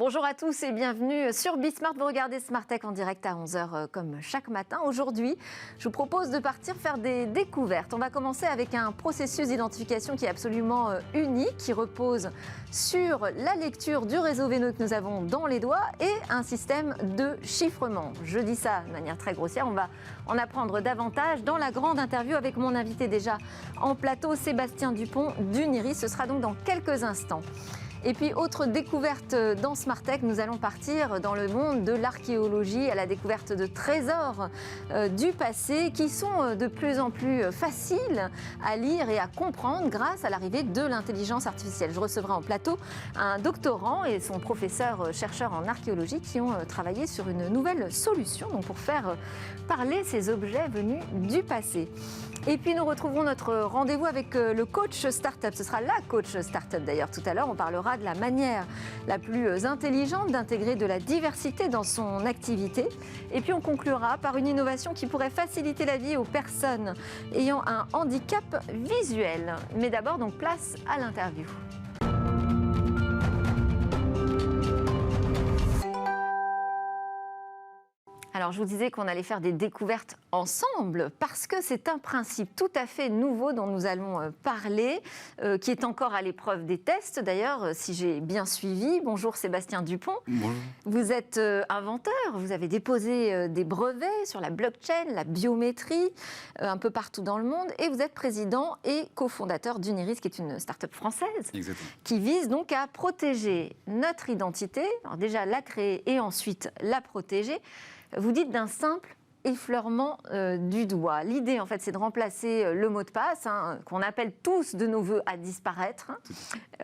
Bonjour à tous et bienvenue sur Bismart. Vous regardez Smart Tech en direct à 11h comme chaque matin. Aujourd'hui, je vous propose de partir faire des découvertes. On va commencer avec un processus d'identification qui est absolument unique, qui repose sur la lecture du réseau veineux que nous avons dans les doigts et un système de chiffrement. Je dis ça de manière très grossière. On va en apprendre davantage dans la grande interview avec mon invité déjà en plateau, Sébastien Dupont d'Uniris. Ce sera donc dans quelques instants. Et puis, autre découverte dans Smart Tech, nous allons partir dans le monde de l'archéologie à la découverte de trésors du passé qui sont de plus en plus faciles à lire et à comprendre grâce à l'arrivée de l'intelligence artificielle. Je recevrai en plateau un doctorant et son professeur chercheur en archéologie qui ont travaillé sur une nouvelle solution donc pour faire parler ces objets venus du passé. Et puis nous retrouverons notre rendez-vous avec le coach startup. Ce sera la coach startup d'ailleurs tout à l'heure. On parlera de la manière la plus intelligente d'intégrer de la diversité dans son activité. Et puis on conclura par une innovation qui pourrait faciliter la vie aux personnes ayant un handicap visuel. Mais d'abord donc place à l'interview. Alors, je vous disais qu'on allait faire des découvertes ensemble parce que c'est un principe tout à fait nouveau dont nous allons parler, qui est encore à l'épreuve des tests. D'ailleurs, si j'ai bien suivi, bonjour Sébastien Dupont. Bonjour. Vous êtes inventeur, vous avez déposé des brevets sur la blockchain, la biométrie, un peu partout dans le monde, et vous êtes président et cofondateur d'Uniris, qui est une start-up française. Exactement. Qui vise donc à protéger notre identité, alors déjà la créer et ensuite la protéger. Vous dites d'un simple effleurement du doigt. L'idée, en fait, c'est de remplacer le mot de passe, qu'on appelle tous de nos voeux à disparaître,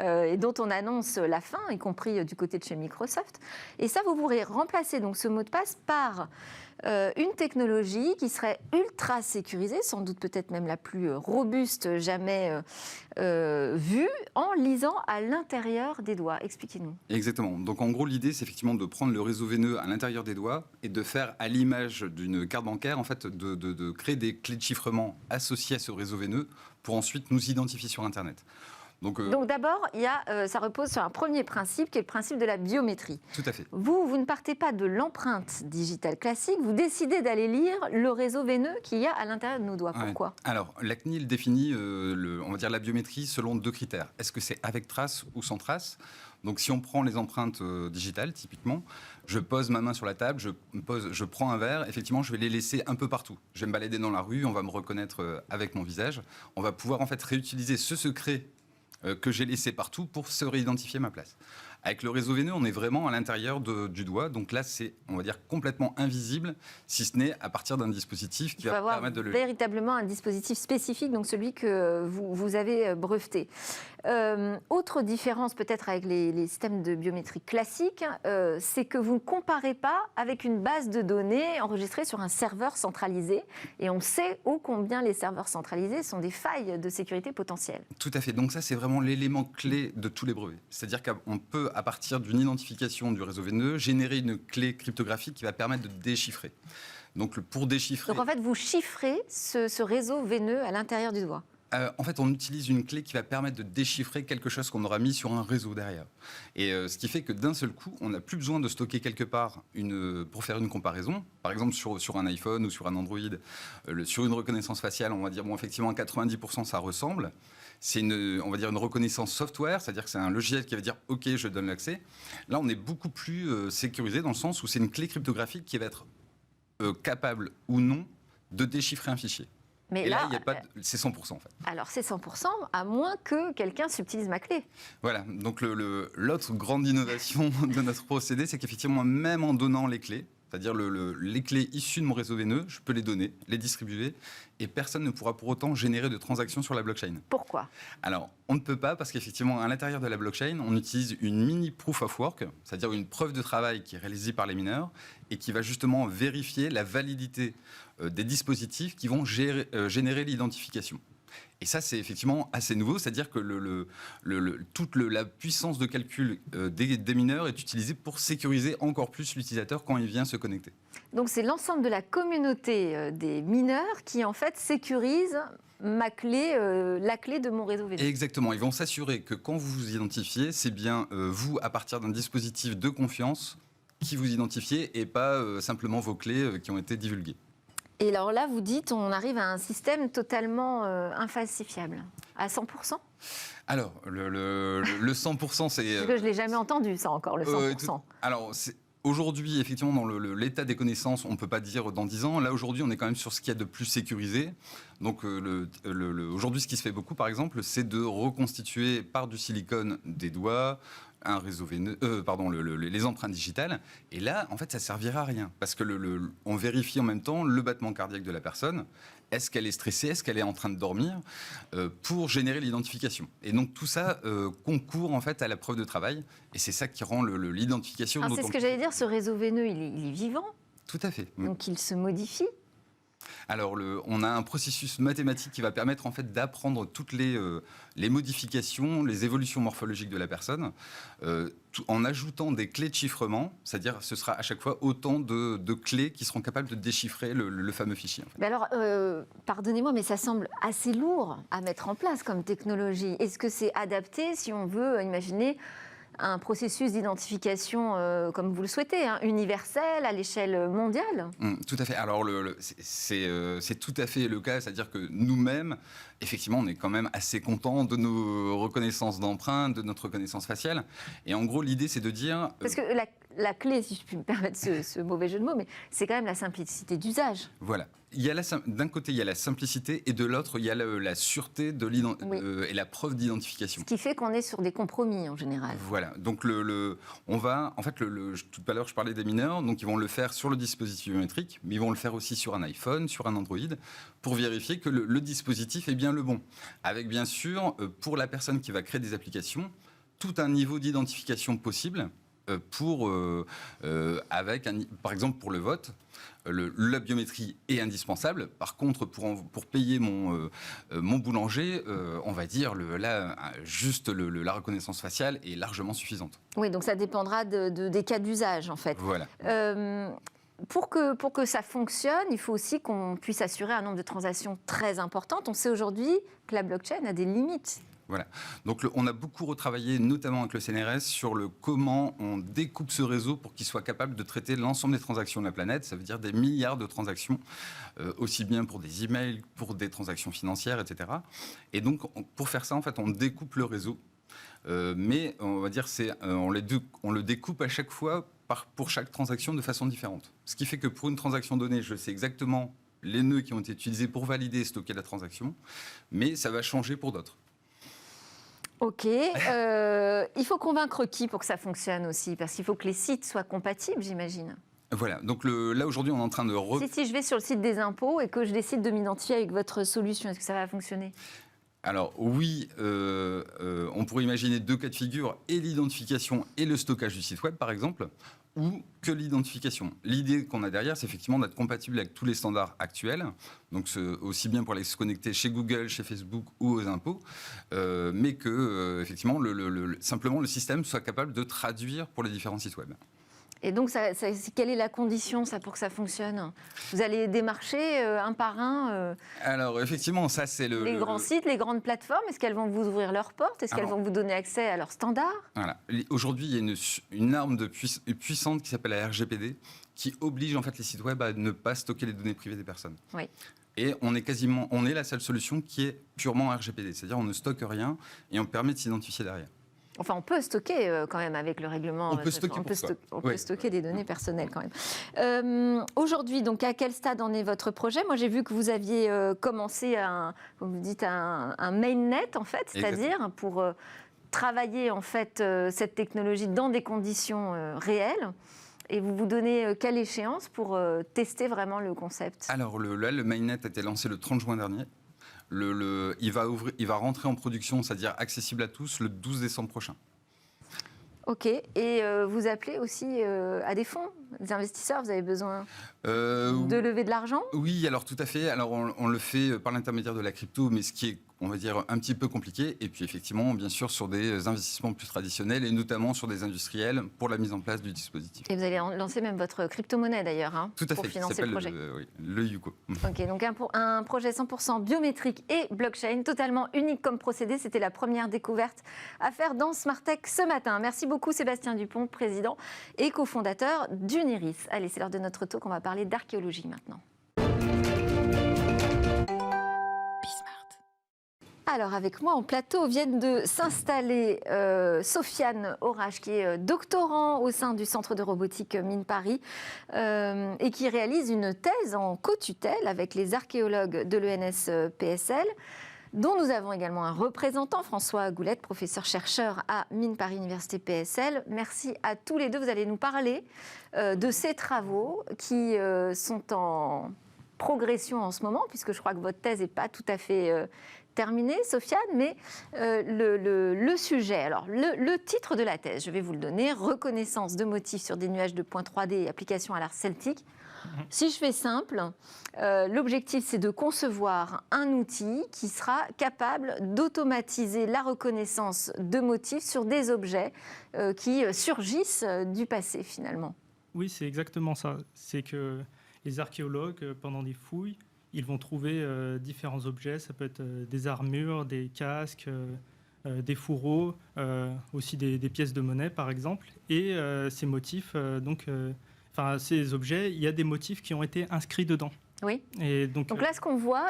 et dont on annonce la fin, y compris du côté de chez Microsoft. Et ça, vous pourrez remplacer donc ce mot de passe par une technologie qui serait ultra sécurisée, sans doute peut-être même la plus robuste jamais vue, en lisant à l'intérieur des doigts. Expliquez-nous. Exactement. Donc en gros, l'idée, c'est effectivement de prendre le réseau veineux à l'intérieur des doigts et de faire, à l'image d'une carte bancaire, en fait, de créer des clés de chiffrement associées à ce réseau veineux pour ensuite nous identifier sur Internet. Donc d'abord, ça repose sur un premier principe qui est le principe de la biométrie. Tout à fait. Vous ne partez pas de l'empreinte digitale classique, vous décidez d'aller lire le réseau veineux qu'il y a à l'intérieur de nos doigts. Pourquoi ? Alors, la CNIL définit on va dire la biométrie selon deux critères. Est-ce que c'est avec trace ou sans trace ? Donc si on prend les empreintes digitales, typiquement, je pose ma main sur la table, je prends un verre, effectivement, je vais les laisser un peu partout. Je vais me balader dans la rue, on va me reconnaître avec mon visage. On va pouvoir en fait réutiliser ce secret que j'ai laissé partout pour se réidentifier ma place. Avec le réseau veineux, on est vraiment à l'intérieur du doigt. Donc là, c'est, on va dire, complètement invisible, si ce n'est à partir d'un dispositif qui va permettre de le... véritablement un dispositif spécifique, donc celui que vous avez breveté. Autre différence peut-être avec les systèmes de biométrie classiques, c'est que vous ne comparez pas avec une base de données enregistrée sur un serveur centralisé. Et on sait ô combien les serveurs centralisés sont des failles de sécurité potentielles. Tout à fait. Donc ça, c'est vraiment l'élément clé de tous les brevets. C'est-à-dire qu'on peut, à partir d'une identification du réseau veineux, générer une clé cryptographique qui va permettre de déchiffrer. Donc pour déchiffrer... Donc en fait, vous chiffrez ce réseau veineux à l'intérieur du doigt. En fait, on utilise une clé qui va permettre de déchiffrer quelque chose qu'on aura mis sur un réseau derrière. Et ce qui fait que d'un seul coup, on n'a plus besoin de stocker quelque part pour faire une comparaison. Par exemple, sur un iPhone ou sur un Android, sur une reconnaissance faciale, on va dire, bon, effectivement, à 90%, ça ressemble. C'est on va dire une reconnaissance software, c'est-à-dire que c'est un logiciel qui va dire « OK, je donne l'accès ». Là, on est beaucoup plus sécurisé dans le sens où c'est une clé cryptographique qui va être capable ou non de déchiffrer un fichier. Mais et là, c'est 100% en fait. Alors c'est 100%, à moins que quelqu'un subtilise ma clé. Voilà, donc l'autre grande innovation de notre procédé, c'est qu'effectivement, même en donnant les clés, c'est-à-dire les clés issues de mon réseau veineux, je peux les donner, les distribuer, et personne ne pourra pour autant générer de transactions sur la blockchain. Pourquoi ? Alors, on ne peut pas parce qu'effectivement, à l'intérieur de la blockchain, on utilise une mini proof of work, c'est-à-dire une preuve de travail qui est réalisée par les mineurs et qui va justement vérifier la validité des dispositifs qui vont générer l'identification. Et ça, c'est effectivement assez nouveau, c'est-à-dire que toute la puissance de calcul des mineurs est utilisée pour sécuriser encore plus l'utilisateur quand il vient se connecter. Donc c'est l'ensemble de la communauté des mineurs qui en fait sécurise la clé de mon réseau Vénus. Exactement, ils vont s'assurer que quand vous vous identifiez, c'est bien vous, à partir d'un dispositif de confiance, qui vous identifiez et pas simplement vos clés qui ont été divulguées. Et alors là, vous dites, on arrive à un système totalement infalsifiable, à 100%. Alors, le 100%, c'est... Parce que je ne l'ai jamais entendu, ça encore, le 100%. Alors, aujourd'hui, effectivement, dans l'état des connaissances, on ne peut pas dire dans 10 ans. Là, aujourd'hui, on est quand même sur ce qu'il y a de plus sécurisé. Donc, aujourd'hui, ce qui se fait beaucoup, par exemple, c'est de reconstituer par du silicone des doigts, un réseau veineux, les empreintes digitales. Et là, en fait, ça servira à rien. Parce que on vérifie en même temps le battement cardiaque de la personne. Est-ce qu'elle est stressée? Est-ce qu'elle est en train de dormir? Pour générer l'identification. Et donc, tout ça concourt, en fait, à la preuve de travail. Et c'est ça qui rend l'identification... C'est ce que j'allais dire, ce réseau veineux, il est vivant. Tout à fait. Donc, il se modifie. Alors, on a un processus mathématique qui va permettre en fait d'apprendre toutes les modifications, les évolutions morphologiques de la personne, en ajoutant des clés de chiffrement, c'est-à-dire ce sera à chaque fois autant de clés qui seront capables de déchiffrer le fameux fichier. En fait. Mais alors, pardonnez-moi, mais ça semble assez lourd à mettre en place comme technologie. Est-ce que c'est adapté si on veut imaginer un processus d'identification, comme vous le souhaitez, universel, à l'échelle mondiale? Tout à fait. Alors, c'est tout à fait le cas. C'est-à-dire que nous-mêmes, effectivement, on est quand même assez contents de nos reconnaissances d'empreintes, de notre reconnaissance faciale. Et en gros, l'idée, c'est de dire... Parce que la clé, si je puis me permettre ce mauvais jeu de mots, mais c'est quand même la simplicité d'usage. Voilà. D'un côté, il y a la simplicité et de l'autre, il y a la sûreté et la preuve d'identification. Ce qui fait qu'on est sur des compromis en général. Voilà. Donc, on va... En fait, tout à l'heure, je parlais des mineurs. Donc, ils vont le faire sur le dispositif biométrique, mais ils vont le faire aussi sur un iPhone, sur un Android, pour vérifier que le dispositif est bien le bon. Avec, bien sûr, pour la personne qui va créer des applications, tout un niveau d'identification possible par exemple, pour le vote. La biométrie est indispensable. Par contre, pour payer mon boulanger, on va dire juste la reconnaissance faciale est largement suffisante. Oui, donc ça dépendra des cas d'usage, en fait. Voilà. Pour que ça fonctionne, il faut aussi qu'on puisse assurer un nombre de transactions très importantes. On sait aujourd'hui que la blockchain a des limites. Voilà. Donc, on a beaucoup retravaillé, notamment avec le CNRS, sur comment on découpe ce réseau pour qu'il soit capable de traiter l'ensemble des transactions de la planète. Ça veut dire des milliards de transactions, aussi bien pour des emails, pour des transactions financières, etc. Et donc, pour faire ça, en fait, on découpe le réseau. Mais on va dire, on le découpe à chaque fois pour chaque transaction de façon différente. Ce qui fait que pour une transaction donnée, je sais exactement les nœuds qui ont été utilisés pour valider et stocker la transaction, mais ça va changer pour d'autres. Ok. Il faut convaincre qui pour que ça fonctionne aussi? Parce qu'il faut que les sites soient compatibles, j'imagine. Voilà. Donc là, aujourd'hui, on est en train de... Si je vais sur le site des impôts et que je décide de m'identifier avec votre solution, est-ce que ça va fonctionner? Alors oui, on pourrait imaginer deux cas de figure, et l'identification et le stockage du site web, par exemple, ou que l'identification. L'idée qu'on a derrière, c'est effectivement d'être compatible avec tous les standards actuels, donc aussi bien pour aller se connecter chez Google, chez Facebook ou aux impôts, mais que effectivement, simplement le système soit capable de traduire pour les différents sites web. Et donc, quelle est la condition pour que ça fonctionne? Vous allez démarcher un par un Alors, effectivement, ça, c'est les grands sites, les grandes plateformes. Est-ce qu'elles vont vous ouvrir leurs portes? Est-ce qu'elles vont vous donner accès à leurs standards? Voilà. Aujourd'hui, il y a une arme puissante qui s'appelle la RGPD, qui oblige en fait les sites web à ne pas stocker les données privées des personnes. Oui. Et on est la seule solution qui est purement RGPD, c'est-à-dire on ne stocke rien et on permet de s'identifier derrière. Enfin, on peut stocker quand même avec le règlement. On peut stocker des données personnelles quand même. Aujourd'hui, donc, à quel stade en est votre projet? Moi, j'ai vu que vous aviez commencé comme vous dites, un mainnet, en fait, c'est-à-dire pour travailler en fait cette technologie dans des conditions réelles. Et vous vous donnez quelle échéance pour tester vraiment le concept? Alors, le mainnet a été lancé le 30 juin dernier. Il va rentrer en production, c'est-à-dire accessible à tous, le 12 décembre prochain. Ok. Et vous appelez aussi à des fonds, des investisseurs? Vous avez besoin de lever de l'argent? Oui, alors tout à fait. Alors on le fait par l'intermédiaire de la crypto, mais ce qui est on va dire, un petit peu compliqué. Et puis effectivement, bien sûr, sur des investissements plus traditionnels et notamment sur des industriels pour la mise en place du dispositif. Et vous allez lancer même votre crypto-monnaie d'ailleurs, hein, Tout à pour fait, financer le projet. le Yuko. Ok, donc un projet 100% biométrique et blockchain, totalement unique comme procédé. C'était la première découverte à faire dans Smartech ce matin. Merci beaucoup Sébastien Dupont, président et cofondateur d'Uniris. Allez, c'est l'heure de notre talk, on va parler d'archéologie maintenant. Alors avec moi en plateau viennent de s'installer Sofiane Orage qui est doctorant au sein du Centre de robotique Mines Paris et qui réalise une thèse en co-tutelle avec les archéologues de l'ENS PSL, dont nous avons également un représentant, François Goulette, professeur-chercheur à Mines Paris Université PSL. Merci à tous les deux, vous allez nous parler de ces travaux qui sont en progression en ce moment, puisque je crois que votre thèse n'est pas tout à fait terminée, Sofiane, mais le sujet, alors le titre de la thèse, je vais vous le donner, reconnaissance de motifs sur des nuages de points 3D et application à l'art celtique. Si je fais simple, l'objectif c'est de concevoir un outil qui sera capable d'automatiser la reconnaissance de motifs sur des objets qui surgissent du passé finalement. Oui, c'est exactement ça. C'est que les archéologues, pendant des fouilles, ils vont trouver différents objets. Ça peut être des armures, des casques, des fourreaux, aussi des pièces de monnaie, par exemple. Et ces motifs, ces objets, il y a des motifs qui ont été inscrits dedans. Oui. Et donc là, ce qu'on voit,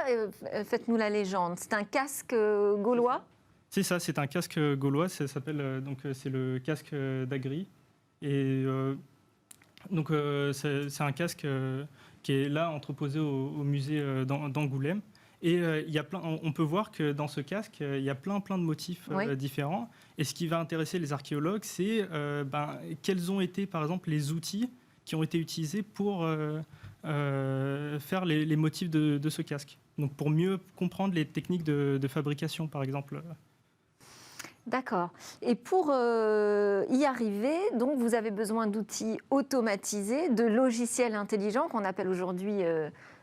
faites-nous la légende, c'est un casque gaulois ? C'est ça, c'est un casque gaulois. Ça s'appelle c'est le casque d'Agri. Et c'est un casque qui est là entreposé au musée d'Angoulême. Et on peut voir que dans ce casque, il y a plein de motifs différents. Et ce qui va intéresser les archéologues, c'est quels ont été, par exemple, les outils qui ont été utilisés pour faire les motifs de ce casque. Donc pour mieux comprendre les techniques de fabrication, par exemple. D'accord. Et pour y arriver, donc vous avez besoin d'outils automatisés, de logiciels intelligents qu'on appelle aujourd'hui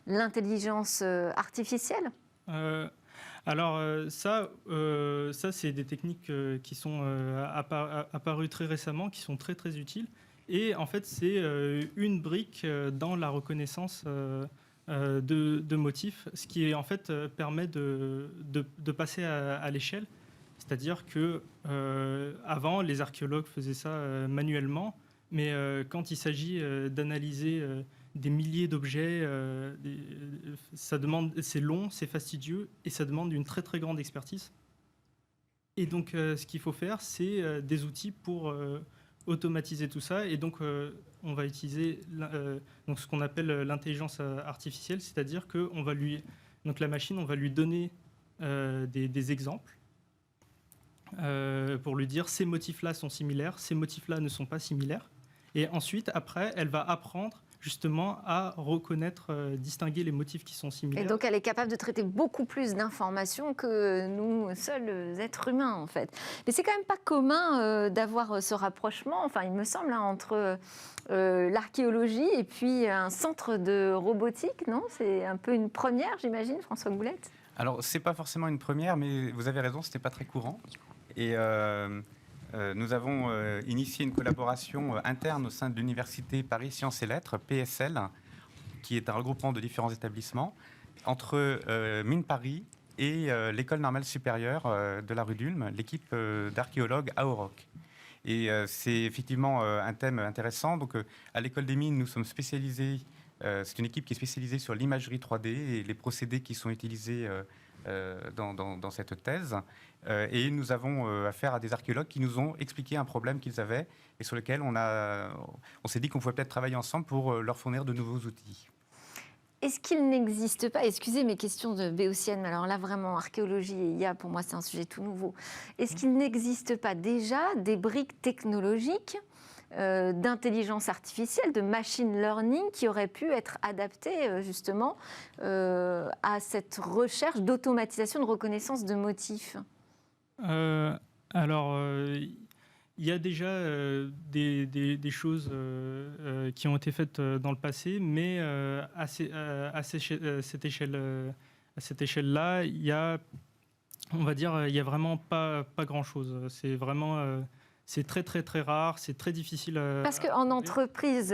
l'intelligence artificielle. Ça c'est des techniques qui sont apparues très récemment, qui sont très très utiles. Et en fait, c'est une brique dans la reconnaissance de motifs, ce qui en fait permet de passer à l'échelle. C'est-à-dire que avant, les archéologues faisaient ça manuellement, mais quand il s'agit d'analyser des milliers d'objets, c'est long, c'est fastidieux et ça demande une très très grande expertise. Et donc, ce qu'il faut faire, c'est des outils pour automatiser tout ça. Et donc, on va utiliser ce qu'on appelle l'intelligence artificielle, c'est-à-dire que la machine, on va lui donner des exemples. Pour lui dire ces motifs-là sont similaires, ces motifs-là ne sont pas similaires. Et ensuite, après, elle va apprendre justement à reconnaître, distinguer les motifs qui sont similaires. Et donc, elle est capable de traiter beaucoup plus d'informations que nous, seuls êtres humains, en fait. Mais c'est quand même pas commun d'avoir ce rapprochement, enfin, il me semble, entre l'archéologie et puis un centre de robotique, non ? C'est un peu une première, j'imagine, François Goulette ? Alors, c'est pas forcément une première, mais vous avez raison, c'était pas très courant. Et nous avons initié une collaboration interne au sein de l'Université Paris Sciences et Lettres, PSL, qui est un regroupement de différents établissements, entre Mines Paris et l'École normale supérieure de la rue d'Ulm, l'équipe d'archéologues à Auroch. Et c'est effectivement un thème intéressant. Donc, à l'École des Mines, nous sommes spécialisés, c'est une équipe qui est spécialisée sur l'imagerie 3D et les procédés qui sont utilisés dans cette thèse. Et nous avons affaire à des archéologues qui nous ont expliqué un problème qu'ils avaient et sur lequel on s'est dit qu'on pouvait peut-être travailler ensemble pour leur fournir de nouveaux outils. Est-ce qu'il n'existe pas, excusez mes questions de béotienne, mais alors là vraiment archéologie et IA pour moi c'est un sujet tout nouveau, est-ce qu'il n'existe pas déjà des briques technologiques d'intelligence artificielle, de machine learning qui auraient pu être adaptées justement à cette recherche d'automatisation de reconnaissance de motifs ? Il y a déjà des choses qui ont été faites dans le passé, mais à cette échelle-là, il y a on va dire, il n'y a vraiment pas grand-chose. C'est vraiment... c'est très, très, très rare. C'est très difficile à... Parce qu'en entreprise,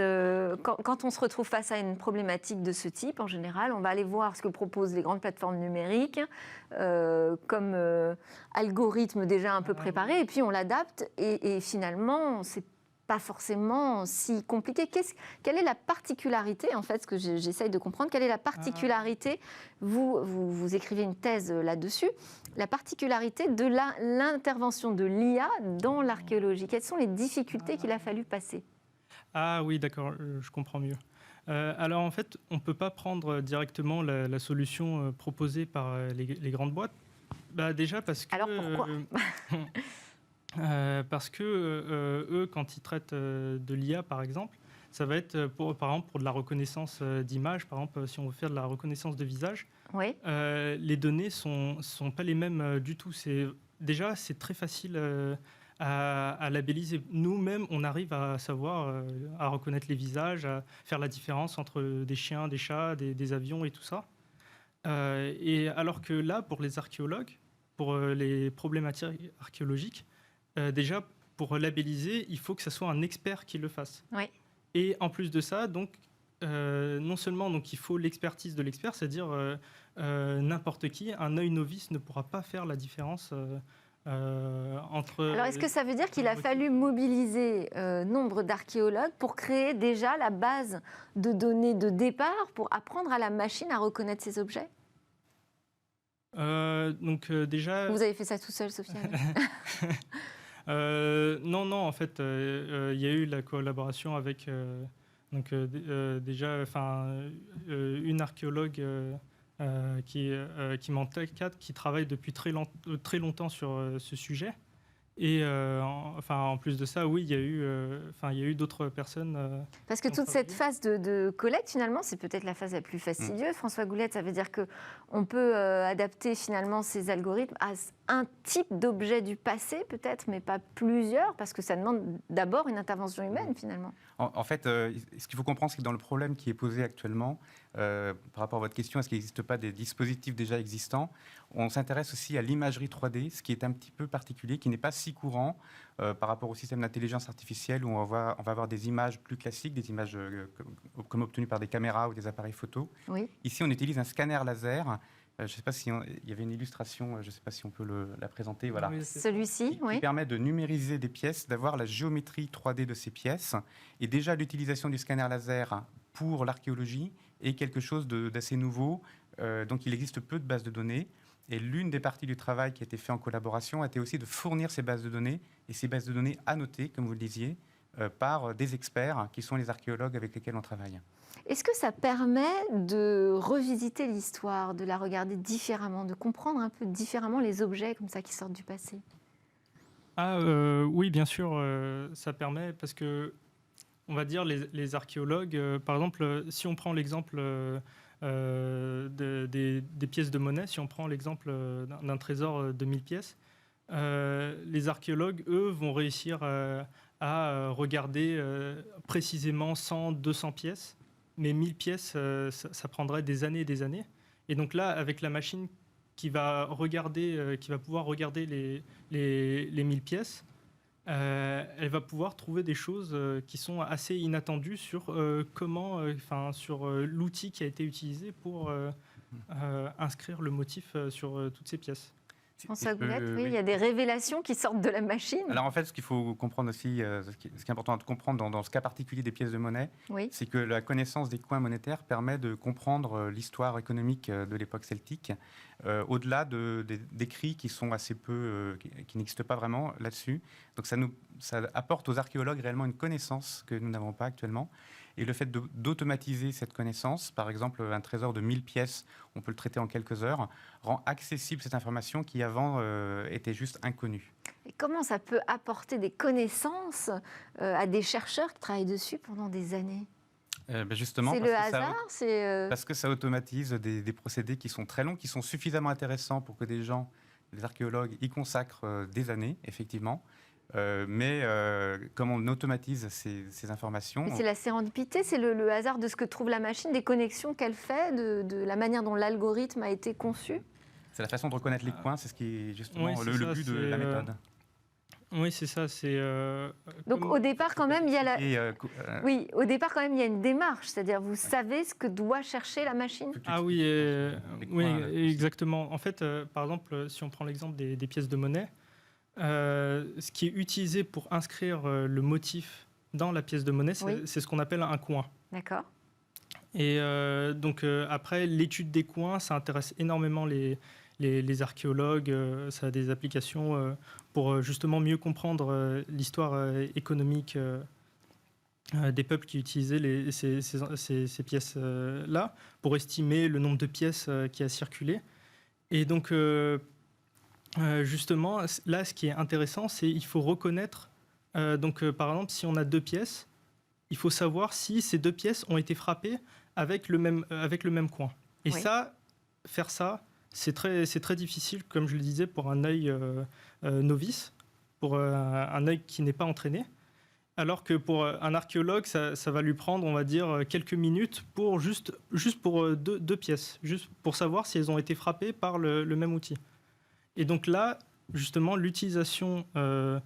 quand on se retrouve face à une problématique de ce type, en général, on va aller voir ce que proposent les grandes plateformes numériques comme algorithme déjà un peu préparé, et puis on l'adapte, et finalement, c'est pas forcément si compliqué. Quelle est la particularité, en fait, ce que j'essaye de comprendre, quelle est la particularité, vous écrivez une thèse là-dessus, la particularité de l'intervention de l'IA dans l'archéologie? Quelles sont les difficultés qu'il a fallu passer? Ah oui, d'accord, je comprends mieux. Alors en fait, on ne peut pas prendre directement la solution proposée par les grandes boîtes. Déjà parce que... Alors pourquoi parce que eux, quand ils traitent de l'IA, par exemple, ça va être, par exemple, pour de la reconnaissance d'image. Par exemple, si on veut faire de la reconnaissance de visage, oui. Les données sont pas les mêmes du tout. Déjà, c'est très facile à labelliser. Nous-mêmes, on arrive à savoir, à reconnaître les visages, à faire la différence entre des chiens, des chats, des avions et tout ça. Et alors que là, pour les archéologues, pour les problématiques archéologiques, déjà, pour labelliser, il faut que ce soit un expert qui le fasse. Oui. Et en plus de ça, donc, non seulement donc, il faut l'expertise de l'expert, c'est-à-dire n'importe qui, un œil novice ne pourra pas faire la différence entre... Alors, est-ce que ça veut dire qu'il a fallu mobiliser nombre d'archéologues pour créer déjà la base de données de départ pour apprendre à la machine à reconnaître ces objets? Déjà... Vous avez fait ça tout seul, Sofiane? Non, en fait, il y a eu la collaboration avec une archéologue qui m'en tête, qui travaille depuis très longtemps sur ce sujet. Et en plus de ça, oui, il y a eu d'autres personnes. Parce que toute cette phase de collecte, finalement, c'est peut-être la phase la plus fastidieuse. François Goulette, ça veut dire qu'on peut adapter finalement ces algorithmes à un type d'objet du passé, peut-être, mais pas plusieurs, parce que ça demande d'abord une intervention humaine, finalement. En fait, ce qu'il faut comprendre, c'est que dans le problème qui est posé actuellement, par rapport à votre question, est-ce qu'il n'existe pas des dispositifs déjà existants? On s'intéresse aussi à l'imagerie 3D, ce qui est un petit peu particulier, qui n'est pas si courant par rapport au système d'intelligence artificielle, où on va avoir des images plus classiques, des images comme obtenues par des caméras ou des appareils photo. Oui. Ici, on utilise un scanner laser. Je ne sais pas s'il y avait une illustration, je ne sais pas si on peut la présenter. Voilà. Oui, celui-ci, oui. Qui permet de numériser des pièces, d'avoir la géométrie 3D de ces pièces. Et déjà, l'utilisation du scanner laser pour l'archéologie est quelque chose d'assez nouveau. Donc, il existe peu de bases de données. Et l'une des parties du travail qui a été fait en collaboration a été aussi de fournir ces bases de données, et ces bases de données annotées, comme vous le disiez, par des experts qui sont les archéologues avec lesquels on travaille. Est-ce que ça permet de revisiter l'histoire, de la regarder différemment, de comprendre un peu différemment les objets comme ça qui sortent du passé? Oui, bien sûr, ça permet parce que, on va dire, les archéologues, par exemple, si on prend l'exemple des pièces de monnaie, si on prend l'exemple d'un trésor de 1000 pièces, les archéologues, eux, vont réussir à regarder précisément 100, 200 pièces, mais 1000 pièces, ça prendrait des années et des années. Et donc là, avec la machine qui va pouvoir regarder les 1000 pièces, elle va pouvoir trouver des choses qui sont assez inattendues sur sur l'outil qui a été utilisé pour inscrire le motif sur toutes ces pièces. François Goulette, oui, il y a des révélations qui sortent de la machine. Alors en fait, ce qu'il faut comprendre aussi, ce qui est important de comprendre dans ce cas particulier des pièces de monnaie, oui. c'est que la connaissance des coins monétaires permet de comprendre l'histoire économique de l'époque celtique, au-delà d'écrits qui sont assez peu, qui n'existent pas vraiment là-dessus. Donc ça apporte aux archéologues réellement une connaissance que nous n'avons pas actuellement. Et le fait d'automatiser cette connaissance, par exemple un trésor de 1000 pièces, on peut le traiter en quelques heures, rend accessible cette information qui avant était juste inconnue. Et comment ça peut apporter des connaissances à des chercheurs qui travaillent dessus pendant des années? Justement, c'est le hasard, parce que ça automatise des procédés qui sont très longs, qui sont suffisamment intéressants pour que des archéologues, y consacrent des années, effectivement. Mais comme on automatise ces informations... C'est la sérendipité, c'est le hasard de ce que trouve la machine, des connexions qu'elle fait, de la manière dont l'algorithme a été conçu? C'est la façon de reconnaître les coins, c'est ce qui est justement Oui, c'est le ça, but de c'est, la méthode. Oui, c'est ça. Donc au départ, quand même, il y a Et, oui, au départ, quand même, il y a une démarche, c'est-à-dire vous savez ce que doit chercher la machine. Ah oui, les oui, coins, exactement. En fait, par exemple, si on prend l'exemple des pièces de monnaie, ce qui est utilisé pour inscrire le motif dans la pièce de monnaie, c'est ce qu'on appelle un coin. D'accord. Et donc après, l'étude des coins, ça intéresse énormément les archéologues. Ça a des applications pour justement mieux comprendre l'histoire économique des peuples qui utilisaient ces pièces-là, pour estimer le nombre de pièces qui a circulé. Et donc, justement, là, ce qui est intéressant, c'est qu'il faut reconnaître, par exemple, si on a 2 pièces, il faut savoir si ces 2 pièces ont été frappées avec le même coin. Et Oui. faire ça, c'est très difficile, comme je le disais, pour un œil novice, pour un œil qui n'est pas entraîné. Alors que pour un archéologue, ça va lui prendre, on va dire, quelques minutes pour juste pour deux pièces, juste pour savoir si elles ont été frappées par le même outil. Et donc là, justement, l'utilisation de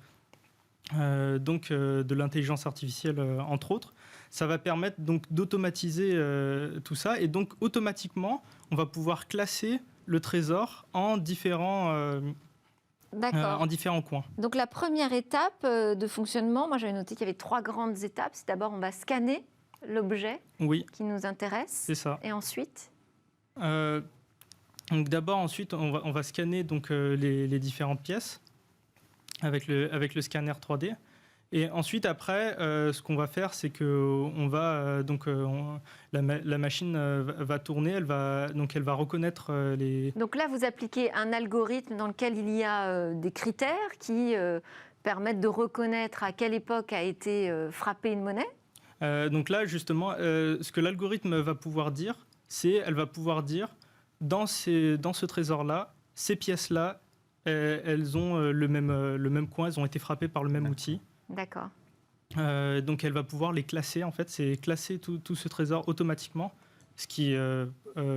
l'intelligence artificielle, entre autres, ça va permettre donc d'automatiser tout ça. Et donc, automatiquement, on va pouvoir classer le trésor en différents coins. Donc la première étape de fonctionnement, moi j'avais noté qu'il y avait 3 grandes étapes. C'est d'abord on va scanner l'objet qui nous intéresse. C'est ça. Et ensuite donc d'abord, ensuite, on va scanner donc, les différentes pièces avec le scanner 3D. Et ensuite, après, ce qu'on va faire, c'est que la machine va tourner, elle va reconnaître les... Donc là, vous appliquez un algorithme dans lequel il y a des critères qui permettent de reconnaître à quelle époque a été frappée une monnaie. Donc là, justement, ce que l'algorithme va pouvoir dire, elle va pouvoir dire, dans ce trésor-là, ces pièces-là, elles ont le même coin, elles ont été frappées par le même outil. D'accord. Donc elle va pouvoir les classer, en fait, c'est classer tout ce trésor automatiquement, ce qui,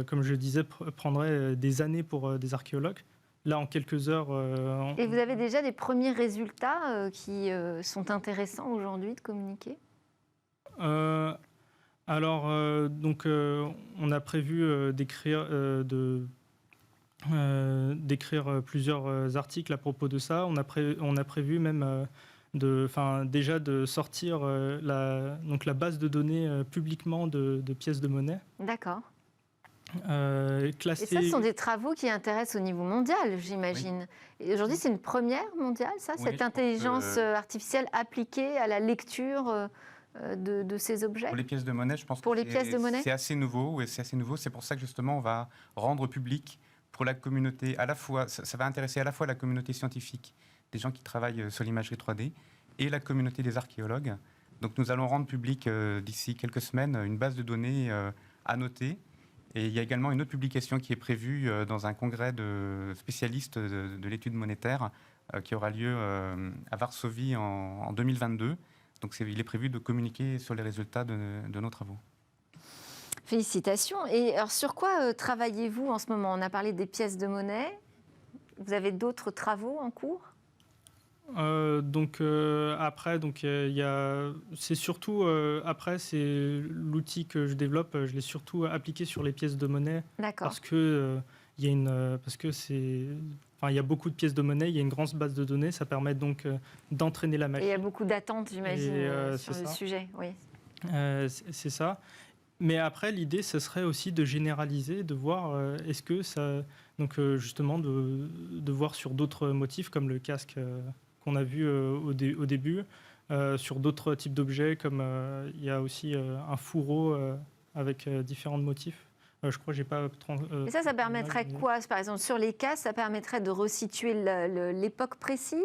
comme je le disais, prendrait des années pour des archéologues. Là, en quelques heures... Et vous avez déjà des premiers résultats qui sont intéressants aujourd'hui de communiquer ? Alors, on a prévu d'écrire plusieurs articles à propos de ça. On a prévu même déjà de sortir la base de données publiquement de pièces de monnaie. D'accord. Classées... Et ça, ce sont des travaux qui intéressent au niveau mondial, j'imagine. Oui. Et aujourd'hui, c'est une première mondiale, ça, oui, cette intelligence artificielle appliquée à la lecture de ces objets. Pour les pièces de monnaie, je pense que c'est assez nouveau. C'est pour ça que justement, on va rendre public pour la communauté, à la fois, ça va intéresser à la fois la communauté scientifique, des gens qui travaillent sur l'imagerie 3D, et la communauté des archéologues. Donc nous allons rendre public d'ici quelques semaines une base de données à noter. Et il y a également une autre publication qui est prévue dans un congrès de spécialistes de l'étude monétaire qui aura lieu à Varsovie en 2022. Donc il est prévu de communiquer sur les résultats de nos travaux. Félicitations. Et alors sur quoi travaillez-vous en ce moment ? On a parlé des pièces de monnaie. Vous avez d'autres travaux en cours ? Après, c'est surtout après c'est l'outil que je développe. Je l'ai surtout appliqué sur les pièces de monnaie. D'accord. Parce que il y a beaucoup de pièces de monnaie. Il y a une grande base de données. Ça permet donc d'entraîner la machine. Et il y a beaucoup d'attentes, j'imagine, sur le sujet. Oui. C'est ça. Mais après, l'idée, ce serait aussi de généraliser, de voir est-ce que ça, justement, de voir sur d'autres motifs comme le casque. Qu'on a vu au début, sur d'autres types d'objets, comme il y a aussi un fourreau avec différents motifs. Je crois que j'ai pas... Et ça permettrait quoi ? Par exemple, sur les cas, ça permettrait de resituer l'époque précise.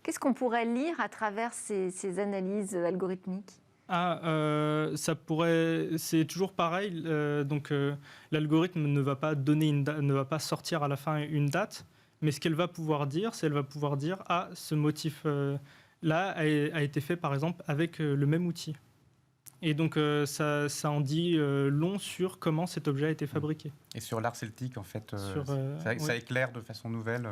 Qu'est-ce qu'on pourrait lire à travers ces analyses algorithmiques ? Ça pourrait... C'est toujours pareil. L'algorithme ne va pas ne va pas sortir à la fin une date. Mais ce qu'elle va pouvoir dire, c'est ce motif-là a été fait, par exemple, avec le même outil. Et donc, ça en dit long sur comment cet objet a été fabriqué. Et sur l'art celtique, en fait, Oui. ça éclaire de façon nouvelle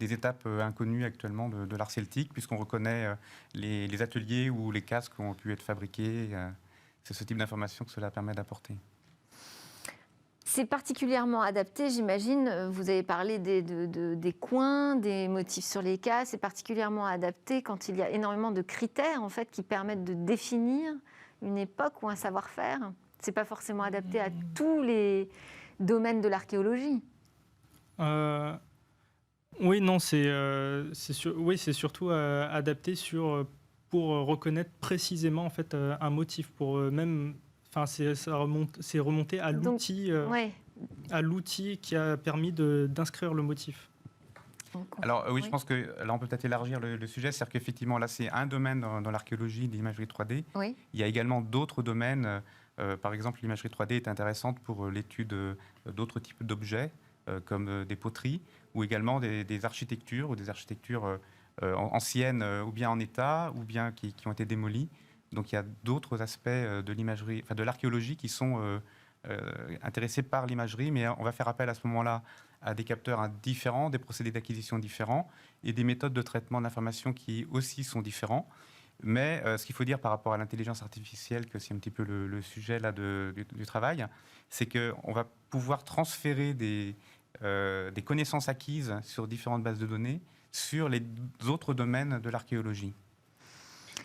des étapes inconnues actuellement de l'art celtique, puisqu'on reconnaît les ateliers où les casques ont pu être fabriqués. C'est ce type d'information que cela permet d'apporter. C'est particulièrement adapté, j'imagine. Vous avez parlé des coins, des motifs sur les casques. C'est particulièrement adapté quand il y a énormément de critères en fait, qui permettent de définir une époque ou un savoir-faire. C'est pas forcément adapté à tous les domaines de l'archéologie. Oui, non, c'est surtout adapté pour reconnaître précisément en fait, un motif, pour même. Enfin, c'est remonté à l'outil, à l'outil qui a permis d'inscrire le motif. Alors oui, je pense que là on peut peut-être élargir le sujet, c'est-à-dire qu'effectivement là c'est un domaine dans l'archéologie de l'imagerie 3D. Oui. Il y a également d'autres domaines. Par exemple, l'imagerie 3D est intéressante pour l'étude d'autres types d'objets, comme des poteries, ou également des architectures, ou des architectures anciennes, ou bien en état, ou bien qui ont été démolies. Donc il y a d'autres aspects de l'imagerie, enfin de l'archéologie qui sont intéressés par l'imagerie, mais on va faire appel à ce moment-là à des capteurs différents, des procédés d'acquisition différents et des méthodes de traitement de l'information qui aussi sont différents. Mais ce qu'il faut dire par rapport à l'intelligence artificielle, que c'est un petit peu le sujet là du travail, c'est qu'on va pouvoir transférer des connaissances acquises sur différentes bases de données sur les autres domaines de l'archéologie.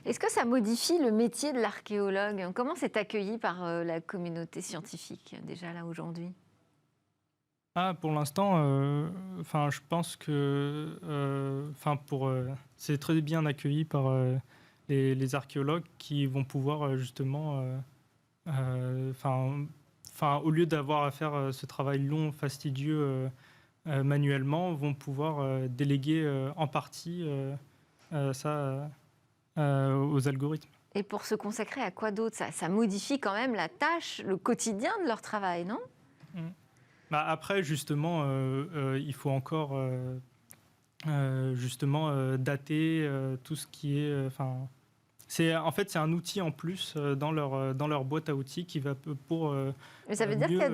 Est-ce que ça modifie le métier de l'archéologue? Comment c'est accueilli par la communauté scientifique, déjà là, aujourd'hui? Pour l'instant, je pense que c'est très bien accueilli par les archéologues qui vont pouvoir justement, au lieu d'avoir à faire ce travail long, fastidieux manuellement, vont pouvoir déléguer en partie ça aux algorithmes. Et pour se consacrer à quoi d'autre? Ça modifie quand même la tâche, le quotidien de leur travail, non? Après, justement, il faut encore dater tout ce qui est... c'est un outil en plus dans leur boîte à outils qui va pour Mais ça veut dire qu'il y a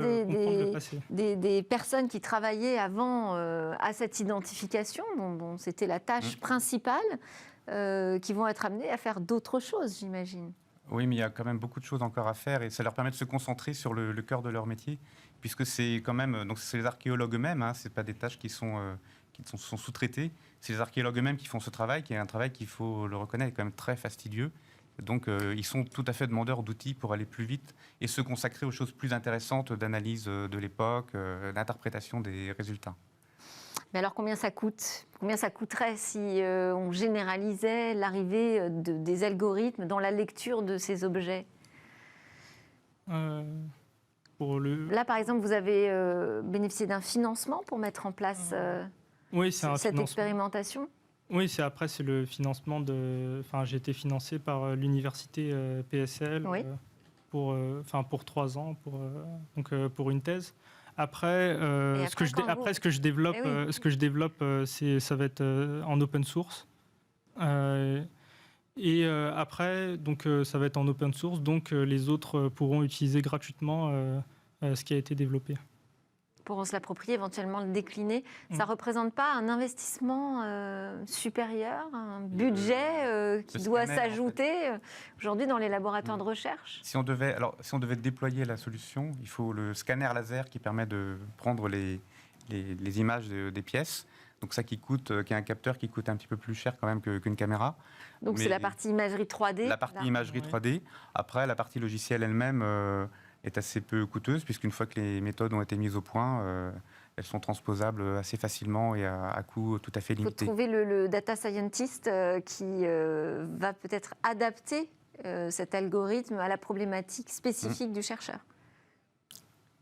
des personnes qui travaillaient avant à cette identification, dont c'était la tâche principale, qui vont être amenées à faire d'autres choses, j'imagine. Oui, mais il y a quand même beaucoup de choses encore à faire et ça leur permet de se concentrer sur le cœur de leur métier, puisque c'est quand même, donc c'est les archéologues eux-mêmes, hein, c'est pas des tâches qui sont sous-traitées, c'est les archéologues eux-mêmes qui font ce travail, qui est un travail qu'il faut le reconnaître, est quand même très fastidieux. Donc ils sont tout à fait demandeurs d'outils pour aller plus vite et se consacrer aux choses plus intéressantes d'analyse de l'époque, d'interprétation des résultats. Mais alors combien ça coûte? Combien ça coûterait si on généralisait l'arrivée des algorithmes dans la lecture de ces objets? Là, par exemple, vous avez bénéficié d'un financement pour mettre en place cette expérimentation? Oui, c'est le financement j'ai été financé par l'université PSL pour 3 ans pour une thèse. Après, ce que je développe, ça va être en open source. Après, ça va être en open source, donc les autres pourront utiliser gratuitement ce qui a été développé. Pourront se l'approprier, éventuellement le décliner. Ça ne représente pas un investissement supérieur, un budget qui doit s'ajouter aujourd'hui dans les laboratoires de recherche? Si on devait déployer la solution, il faut le scanner laser qui permet de prendre les images des pièces. Donc ça qui est un capteur qui coûte un petit peu plus cher quand même qu'une caméra. Donc c'est la partie imagerie 3D? La partie imagerie 3D. Après, la partie logicielle elle-même est assez peu coûteuse, puisqu'une fois que les méthodes ont été mises au point, elles sont transposables assez facilement et à coût tout à fait limité. Il faut trouver le data scientist qui va peut-être adapter cet algorithme à la problématique spécifique du chercheur.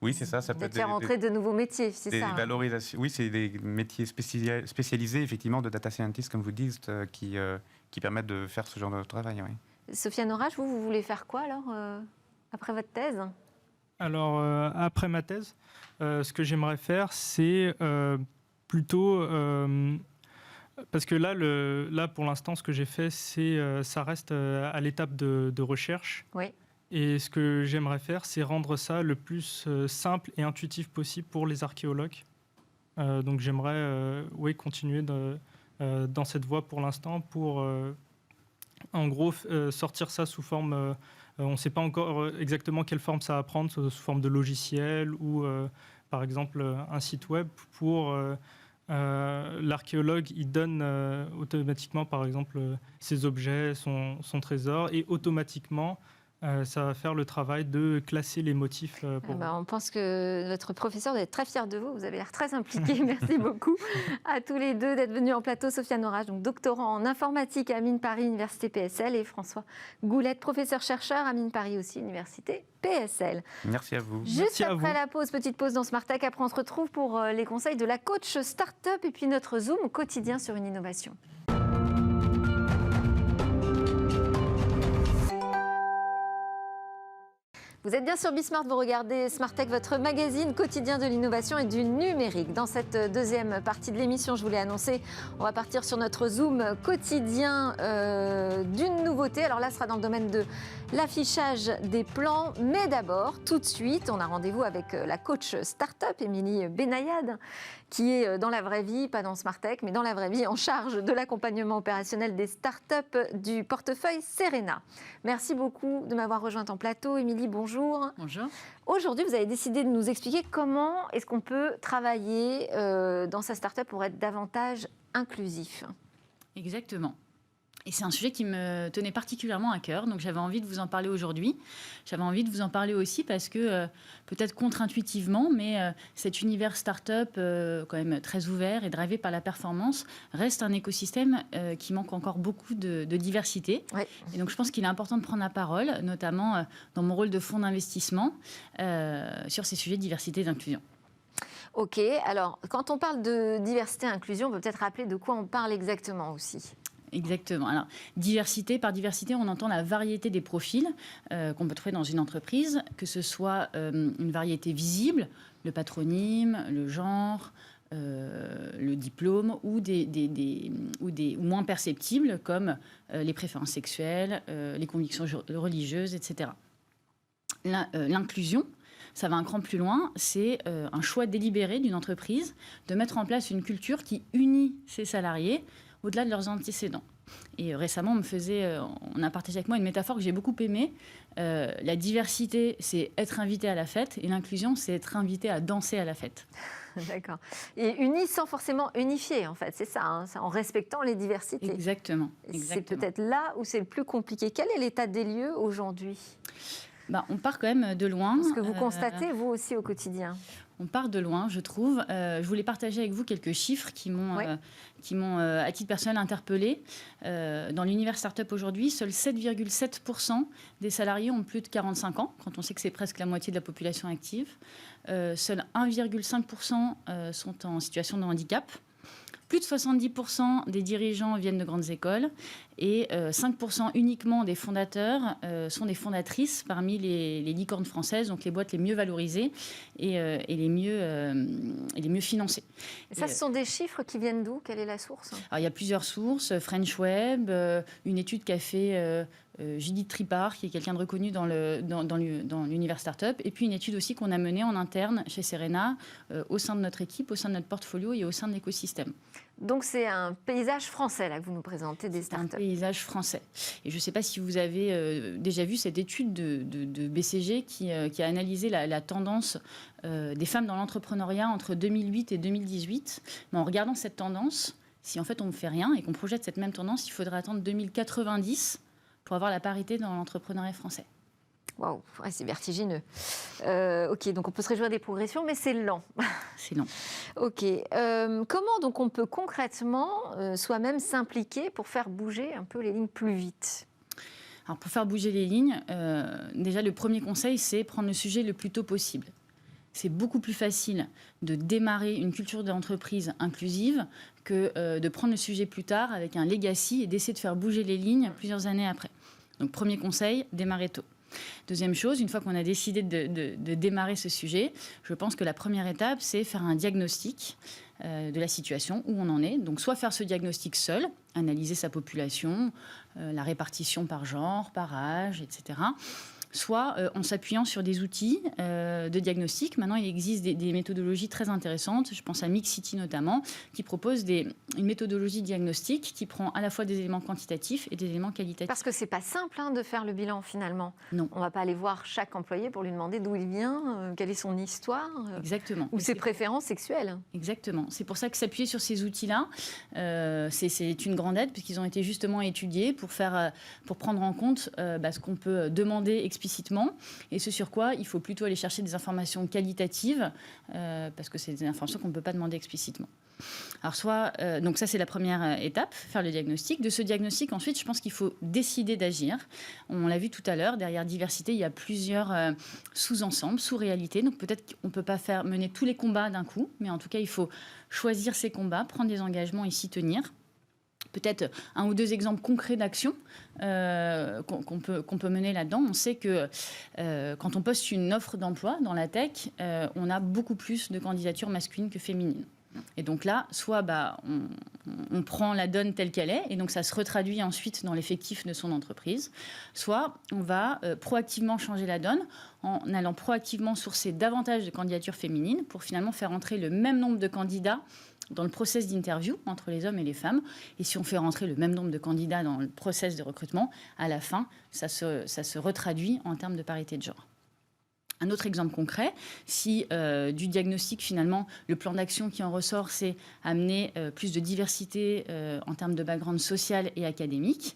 Oui, c'est ça. Ça peut être faire entrer de nouveaux métiers, c'est ça. Valorisations. Oui, c'est des métiers spécialisés, effectivement, de data scientist, comme vous dites, qui permettent de faire ce genre de travail. Oui. Sofiane Orage, vous voulez faire quoi alors après votre thèse? Alors, après ma thèse, ce que j'aimerais faire, c'est plutôt... parce que là, pour l'instant, ce que j'ai fait, ça reste à l'étape de recherche. Oui. Et ce que j'aimerais faire, c'est rendre ça le plus simple et intuitif possible pour les archéologues. Donc j'aimerais continuer dans cette voie pour l'instant pour, en gros, sortir ça sous forme... on ne sait pas encore exactement quelle forme ça va prendre, sous forme de logiciel ou, par exemple, un site web pour... l'archéologue, il donne automatiquement, par exemple, ses objets, son trésor, et automatiquement, ça va faire le travail de classer les motifs. On pense que votre professeur doit être très fier de vous. Vous avez l'air très impliqué. Merci beaucoup à tous les deux d'être venus en plateau. Sofiane Orage, donc doctorant en informatique à Mines Paris, Université PSL, et François Goulette, professeur-chercheur à Mines Paris aussi, Université PSL. Merci à vous. Juste après la pause, petite pause dans Smart Tech. Après, on se retrouve pour les conseils de la coach Startup et puis notre Zoom quotidien sur une innovation. Vous êtes bien sur Bismart, vous regardez Smart Tech, votre magazine quotidien de l'innovation et du numérique. Dans cette deuxième partie de l'émission, je vous l'ai annoncé, on va partir sur notre Zoom quotidien d'une nouveauté. Alors là, ce sera dans le domaine de l'affichage des plans. Mais d'abord, tout de suite, on a rendez-vous avec la coach Startup, Émilie Benayad, qui est dans la vraie vie, pas dans Smart Tech, mais dans la vraie vie, en charge de l'accompagnement opérationnel des startups du portefeuille Serena. Merci beaucoup de m'avoir rejointe en plateau. Émilie, bonjour. Bonjour. Aujourd'hui, vous avez décidé de nous expliquer comment est-ce qu'on peut travailler dans sa startup pour être davantage inclusif. Exactement. Et c'est un sujet qui me tenait particulièrement à cœur, donc j'avais envie de vous en parler aujourd'hui. J'avais envie de vous en parler aussi parce que, peut-être contre-intuitivement, mais cet univers start-up, quand même très ouvert et drivé par la performance, reste un écosystème qui manque encore beaucoup de diversité. Ouais. Et donc je pense qu'il est important de prendre la parole, notamment dans mon rôle de fonds d'investissement, sur ces sujets de diversité et d'inclusion. Ok, alors quand on parle de diversité et inclusion, on peut peut-être rappeler de quoi on parle exactement aussi. Exactement. Alors, par diversité, on entend la variété des profils qu'on peut trouver dans une entreprise, que ce soit une variété visible, le patronyme, le genre, le diplôme, ou ou moins perceptibles, comme les préférences sexuelles, les convictions religieuses, etc. L'inclusion, ça va un cran plus loin, c'est un choix délibéré d'une entreprise de mettre en place une culture qui unit ses salariés au-delà de leurs antécédents. Et récemment, on a partagé avec moi une métaphore que j'ai beaucoup aimée. La diversité, c'est être invité à la fête, et l'inclusion, c'est être invité à danser à la fête. D'accord. Et uni sans forcément unifier, en fait, c'est ça, hein, en respectant les diversités. Exactement. C'est peut-être là où c'est le plus compliqué. Quel est l'état des lieux aujourd'hui ? On part quand même de loin. Ce que vous constatez, vous aussi, au quotidien. On part de loin, je trouve. Je voulais partager avec vous quelques chiffres qui m'ont, à titre personnel, interpellée. Dans l'univers start-up aujourd'hui, seuls 7,7% des salariés ont plus de 45 ans, quand on sait que c'est presque la moitié de la population active. Seuls 1,5% sont en situation de handicap. Plus de 70% des dirigeants viennent de grandes écoles et 5% uniquement des fondateurs sont des fondatrices parmi les licornes françaises, donc les boîtes les mieux valorisées et les mieux financées. Et ça, ce sont des chiffres qui viennent d'où ? Quelle est la source ? Alors, il y a plusieurs sources. French Web, une étude qu'a fait Judith Tripart, qui est quelqu'un de reconnu dans l'univers startup, et puis une étude aussi qu'on a menée en interne chez Serena, au sein de notre équipe, au sein de notre portfolio et au sein de l'écosystème. Donc c'est un paysage français là que vous nous présentez des startups. C'est un paysage français. Et je ne sais pas si vous avez déjà vu cette étude de BCG qui a analysé la tendance des femmes dans l'entrepreneuriat entre 2008 et 2018. Mais en regardant cette tendance, si en fait on ne fait rien et qu'on projette cette même tendance, il faudrait attendre 2090 pour avoir la parité dans l'entrepreneuriat français. Waouh, ouais, c'est vertigineux. Ok, donc on peut se réjouir des progressions, mais c'est lent. C'est lent. Ok. Comment donc on peut concrètement soi-même s'impliquer pour faire bouger un peu les lignes plus vite ? Alors pour faire bouger les lignes, déjà le premier conseil, c'est prendre le sujet le plus tôt possible. C'est beaucoup plus facile de démarrer une culture d'entreprise inclusive que de prendre le sujet plus tard avec un legacy et d'essayer de faire bouger les lignes plusieurs années après. Donc premier conseil, démarrer tôt. Deuxième chose, une fois qu'on a décidé de démarrer ce sujet, je pense que la première étape, c'est faire un diagnostic de la situation, où on en est. Donc soit faire ce diagnostic seul, analyser sa population, la répartition par genre, par âge, etc. soit en s'appuyant sur des outils de diagnostic. Maintenant, il existe des méthodologies très intéressantes, je pense à Mixity notamment, qui propose une méthodologie diagnostique qui prend à la fois des éléments quantitatifs et des éléments qualitatifs. Parce que c'est pas simple de faire le bilan finalement. Non. On va pas aller voir chaque employé pour lui demander d'où il vient, quelle est son histoire, Exactement. ou ses préférences sexuelles. Exactement. C'est pour ça que s'appuyer sur ces outils-là, c'est une grande aide, puisqu'ils ont été justement étudiés pour prendre en compte ce qu'on peut demander explicitement et ce sur quoi il faut plutôt aller chercher des informations qualitatives, parce que c'est des informations qu'on ne peut pas demander explicitement. Alors donc ça c'est la première étape, faire le diagnostic. De ce diagnostic, ensuite, je pense qu'il faut décider d'agir. On l'a vu tout à l'heure, derrière diversité, il y a plusieurs sous-ensembles, sous-réalités. Donc peut-être qu'on ne peut pas mener tous les combats d'un coup, mais en tout cas, il faut choisir ces combats, prendre des engagements et s'y tenir. Peut-être un ou deux exemples concrets d'actions qu'on peut mener là-dedans. On sait que quand on poste une offre d'emploi dans la tech, on a beaucoup plus de candidatures masculines que féminines. Et donc là, soit on prend la donne telle qu'elle est, et donc ça se retraduit ensuite dans l'effectif de son entreprise, soit on va proactivement changer la donne en allant proactivement sourcer davantage de candidatures féminines pour finalement faire entrer le même nombre de candidats dans le process d'interview entre les hommes et les femmes. Et si on fait rentrer le même nombre de candidats dans le process de recrutement, à la fin, ça se retraduit en termes de parité de genre. Un autre exemple concret, si du diagnostic, finalement, le plan d'action qui en ressort, c'est amener plus de diversité en termes de background social et académique,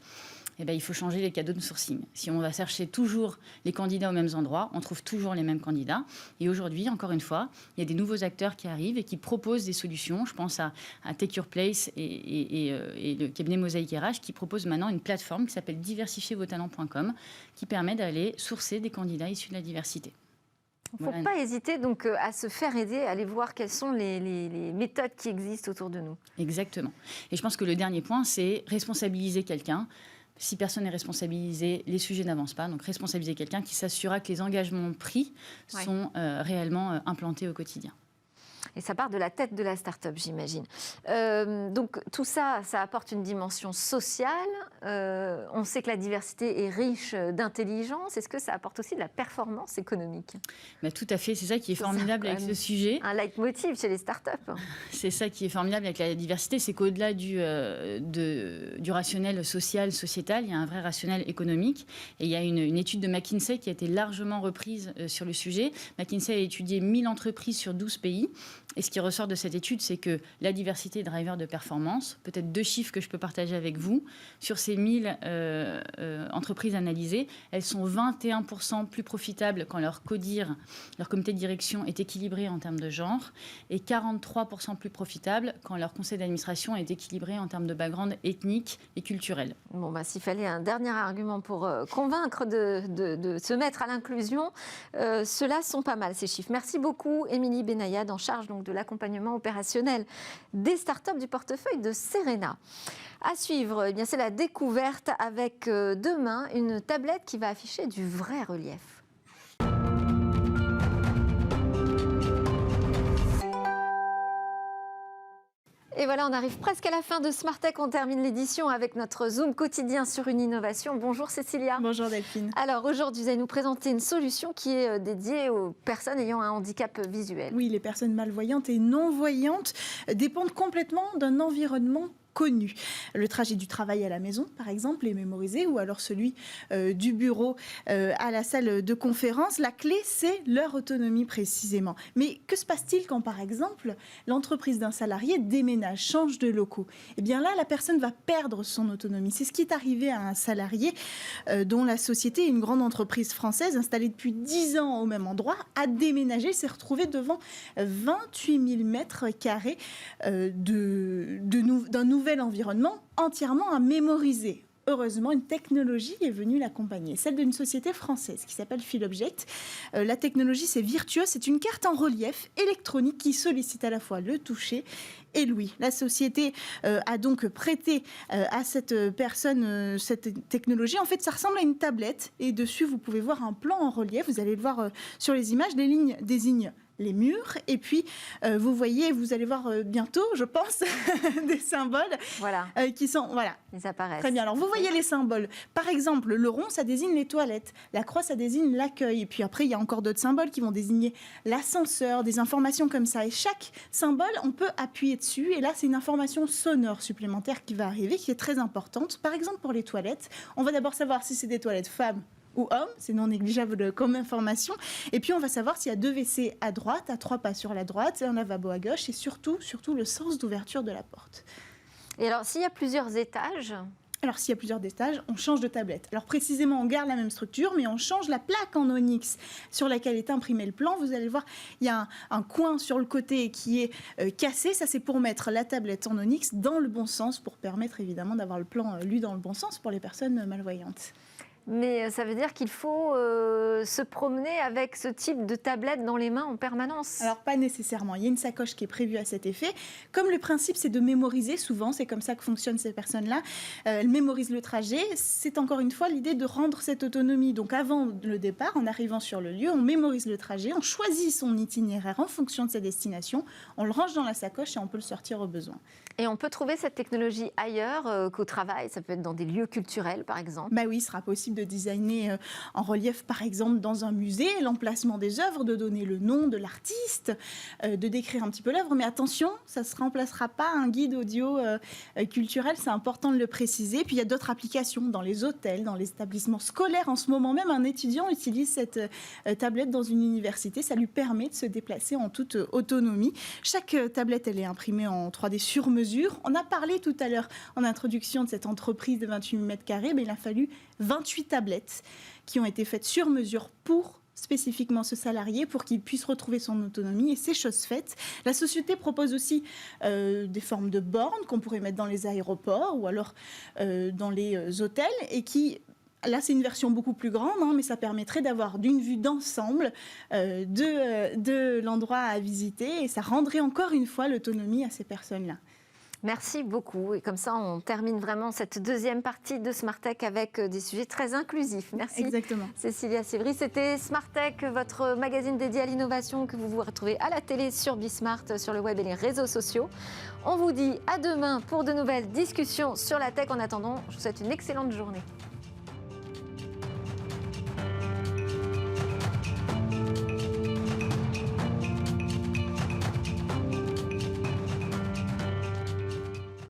eh bien, il faut changer les canaux de sourcing. Si on va chercher toujours les candidats aux mêmes endroits, on trouve toujours les mêmes candidats. Et aujourd'hui, encore une fois, il y a des nouveaux acteurs qui arrivent et qui proposent des solutions. Je pense à Take Your Place et le cabinet Mosaïque RH qui propose maintenant une plateforme qui s'appelle diversifiervostalents.com qui permet d'aller sourcer des candidats issus de la diversité. Il ne faut pas hésiter donc à se faire aider, à aller voir quelles sont les méthodes qui existent autour de nous. Exactement. Et je pense que le dernier point, c'est responsabiliser quelqu'un. Si personne n'est responsabilisé, les sujets n'avancent pas. Donc responsabiliser quelqu'un qui s'assurera que les engagements pris sont réellement implantés au quotidien. Et ça part de la tête de la start-up, j'imagine. Donc tout ça, ça apporte une dimension sociale. On sait que la diversité est riche d'intelligence. Est-ce que ça apporte aussi de la performance économique ? Mais tout à fait, c'est ça qui est formidable avec ce sujet. Un leitmotiv chez les start-up. C'est ça qui est formidable avec la diversité, c'est qu'au-delà du rationnel social, sociétal, il y a un vrai rationnel économique. Et il y a une étude de McKinsey qui a été largement reprise sur le sujet. McKinsey a étudié 1000 entreprises sur 12 pays. Et ce qui ressort de cette étude, c'est que la diversité est driver de performance. Peut-être 2 chiffres que je peux partager avec vous. Sur ces 1000 entreprises analysées, elles sont 21% plus profitables quand leur CODIR, leur comité de direction, est équilibré en termes de genre, et 43% plus profitables quand leur conseil d'administration est équilibré en termes de background ethnique et culturel. Bon, s'il fallait un dernier argument pour convaincre de se mettre à l'inclusion, ceux-là sont pas mal, ces chiffres. Merci beaucoup, Émilie Benayad, en charge donc de l'accompagnement opérationnel des startups du portefeuille de Serena. À suivre, eh bien, c'est la découverte avec demain une tablette qui va afficher du vrai relief. Et voilà, on arrive presque à la fin de Smart Tech. On termine l'édition avec notre Zoom quotidien sur une innovation. Bonjour Cécilia. Bonjour Delphine. Alors aujourd'hui, vous allez nous présenter une solution qui est dédiée aux personnes ayant un handicap visuel. Oui, les personnes malvoyantes et non-voyantes dépendent complètement d'un environnement connu. Le trajet du travail à la maison, par exemple, est mémorisé, ou alors celui du bureau à la salle de conférence. La clé, c'est leur autonomie précisément. Mais que se passe-t-il quand, par exemple, l'entreprise d'un salarié déménage, change de locaux ? Eh bien là, la personne va perdre son autonomie. C'est ce qui est arrivé à un salarié dont la société, une grande entreprise française installée depuis 10 ans au même endroit, a déménagé, s'est retrouvé devant 28 000 mètres carrés d'un nouvel environnement entièrement à mémoriser. Heureusement, une technologie est venue l'accompagner, celle d'une société française qui s'appelle Philobject. La technologie, c'est virtueux, c'est une carte en relief électronique qui sollicite à la fois le toucher et l'ouïe. La société a donc prêté à cette personne cette technologie. En fait, ça ressemble à une tablette et dessus, vous pouvez voir un plan en relief. Vous allez le voir sur les images, les lignes désignent les murs. Et puis, vous voyez, vous allez voir bientôt, je pense, des symboles Voilà, qui sont... Voilà, ils apparaissent. très bien. Alors, vous voyez les symboles. Par exemple, le rond, ça désigne les toilettes. La croix, ça désigne l'accueil. Et puis après, il y a encore d'autres symboles qui vont désigner l'ascenseur, des informations comme ça. Et chaque symbole, on peut appuyer dessus. Et là, c'est une information sonore supplémentaire qui va arriver, qui est très importante. Par exemple, pour les toilettes, on va d'abord savoir si c'est des toilettes femmes ou hommes, c'est non négligeable comme information. Et puis, on va savoir s'il y a 2 WC à droite, à 3 pas sur la droite, et un lavabo à gauche, et surtout le sens d'ouverture de la porte. Et alors, s'il y a plusieurs étages, Alors, s'il y a plusieurs étages, on change de tablette. Alors, précisément, on garde la même structure, mais on change la plaque en onyx sur laquelle est imprimé le plan. Vous allez voir, il y a un coin sur le côté qui est cassé. Ça, c'est pour mettre la tablette en onyx dans le bon sens, pour permettre évidemment d'avoir le plan lu dans le bon sens pour les personnes malvoyantes. mais ça veut dire qu'il faut se promener avec ce type de tablette dans les mains en permanence. Alors, pas nécessairement. Il y a une sacoche qui est prévue à cet effet. Comme le principe, c'est de mémoriser, souvent, c'est comme ça que fonctionnent ces personnes-là. Elles mémorisent le trajet. C'est encore une fois l'idée de rendre cette autonomie. Donc, avant le départ, en arrivant sur le lieu, on mémorise le trajet, on choisit son itinéraire en fonction de sa destination, on le range dans la sacoche et on peut le sortir au besoin. Et on peut trouver cette technologie ailleurs qu'au travail. Ça peut être dans des lieux culturels, par exemple. Bah oui, il sera possible de designer en relief, par exemple, dans un musée, l'emplacement des œuvres, de donner le nom de l'artiste, de décrire un petit peu l'œuvre. Mais attention, ça ne se remplacera pas un guide audio culturel, c'est important de le préciser. Puis il y a d'autres applications dans les hôtels, dans les établissements scolaires. En ce moment même, un étudiant utilise cette tablette dans une université. Ça lui permet de se déplacer en toute autonomie. Chaque tablette, elle est imprimée en 3D sur mesure. On a parlé tout à l'heure en introduction de cette entreprise de 28 mètres carrés, mais il a fallu 28 tablettes qui ont été faites sur mesure pour spécifiquement ce salarié, pour qu'il puisse retrouver son autonomie, et c'est chose faite. La société propose aussi des formes de bornes qu'on pourrait mettre dans les aéroports ou alors dans les hôtels, et qui... Là, c'est une version beaucoup plus grande, mais ça permettrait d'avoir d'une vue d'ensemble de l'endroit à visiter, et ça rendrait encore une fois l'autonomie à ces personnes-là. Merci beaucoup. Et comme ça, on termine vraiment cette deuxième partie de Smart Tech avec des sujets très inclusifs. Merci. Exactement. Cécilia Sévry, c'était Smart Tech, votre magazine dédié à l'innovation que vous retrouvez à la télé sur Bismart, sur le web et les réseaux sociaux. On vous dit à demain pour de nouvelles discussions sur la tech. En attendant, je vous souhaite une excellente journée.